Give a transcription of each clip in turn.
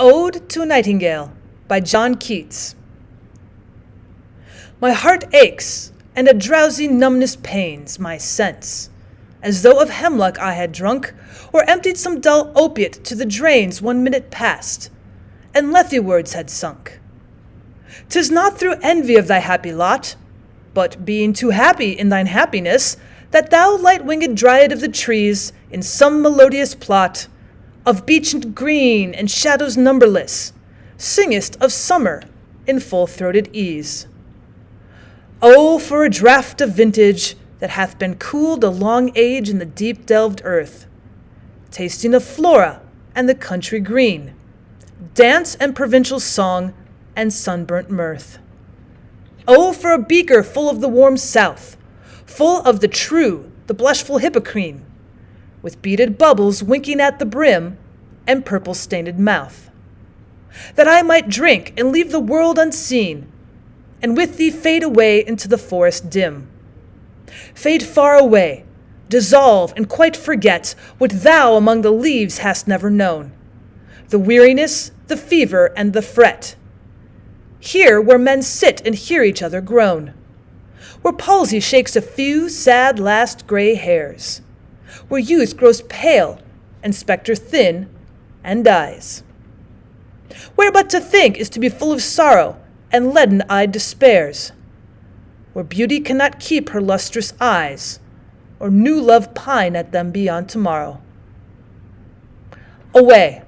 Ode to a Nightingale by John Keats. My heart aches, and a drowsy numbness pains my sense, as though of hemlock I had drunk, or emptied some dull opiate to the drains 1 minute past, and Lethe-wards had sunk. 'Tis not through envy of thy happy lot, but being too happy in thine happiness, that thou, light-winged dryad of the trees, in some melodious plot of beech and green and shadows numberless, singest of summer in full-throated ease. Oh, for a draught of vintage that hath been cooled a long age in the deep-delved earth, tasting of flora and the country green, dance and provincial song and sunburnt mirth. Oh, for a beaker full of the warm south, full of the true, the blushful hippocrene, with beaded bubbles winking at the brim and purple-stained mouth, that I might drink and leave the world unseen, and with thee fade away into the forest dim. Fade far away, dissolve and quite forget what thou among the leaves hast never known, the weariness, the fever, and the fret. Here where men sit and hear each other groan, where palsy shakes a few sad last gray hairs, where youth grows pale and spectre thin and dies. Where but to think is to be full of sorrow and leaden-eyed despairs, where beauty cannot keep her lustrous eyes, or new love pine at them beyond tomorrow. Away,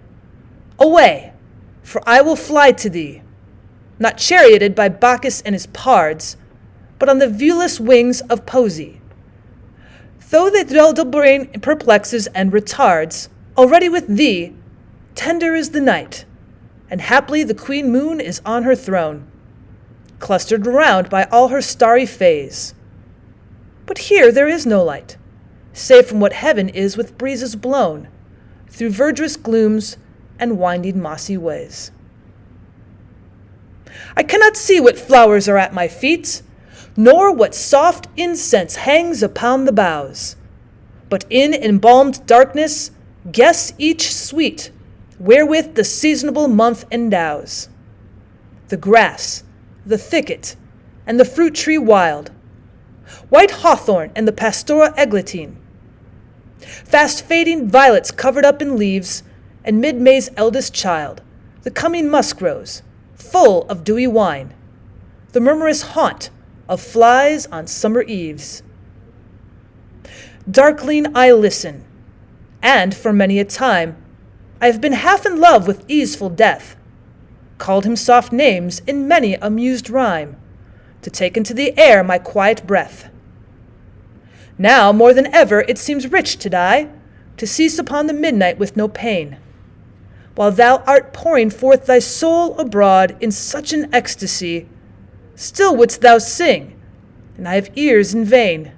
away, for I will fly to thee, not charioted by Bacchus and his pards, but on the viewless wings of poesy. Though the dull brain perplexes and retards, already with thee, tender is the night, and haply the queen moon is on her throne, clustered round by all her starry fays. But here there is no light, save from what heaven is with breezes blown, through verdurous glooms and winding mossy ways. I cannot see what flowers are at my feet, nor what soft incense hangs upon the boughs, but in embalmed darkness guess each sweet wherewith the seasonable month endows. The grass, the thicket, and the fruit tree wild, white hawthorn and the pastora eglantine, fast fading violets covered up in leaves, and mid-May's eldest child, the coming musk rose, full of dewy wine, the murmurous haunt of flies on summer eves. Darkling I listen, and for many a time I have been half in love with easeful death, called him soft names in many a mused rhyme, to take into the air my quiet breath. Now more than ever it seems rich to die, to cease upon the midnight with no pain, while thou art pouring forth thy soul abroad in such an ecstasy. Still wouldst thou sing, and I have ears in vain,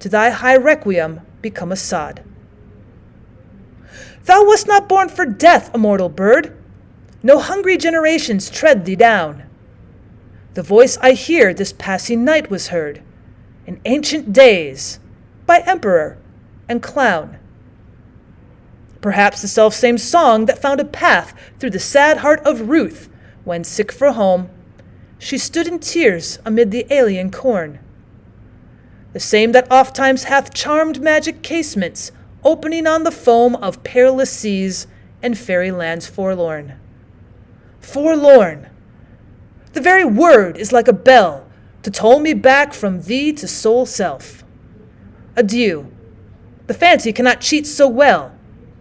to thy high requiem become a sod. Thou wast not born for death, immortal bird, no hungry generations tread thee down. The voice I hear this passing night was heard, in ancient days, by emperor and clown. Perhaps the selfsame song that found a path through the sad heart of Ruth, when, sick for home, she stood in tears amid the alien corn. The same that ofttimes hath charmed magic casements, opening on the foam of perilous seas and fairy lands forlorn. Forlorn! The very word is like a bell to toll me back from thee to sole self. Adieu! The fancy cannot cheat so well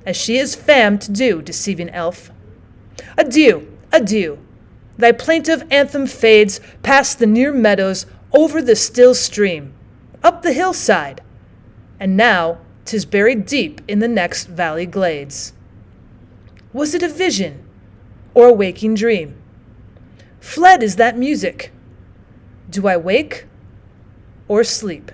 as she is famed to do, deceiving elf. Adieu! Adieu! Thy plaintive anthem fades past the near meadows, over the still stream, up the hillside, and now 'tis buried deep in the next valley glades. Was it a vision or a waking dream? Fled is that music. Do I wake or sleep?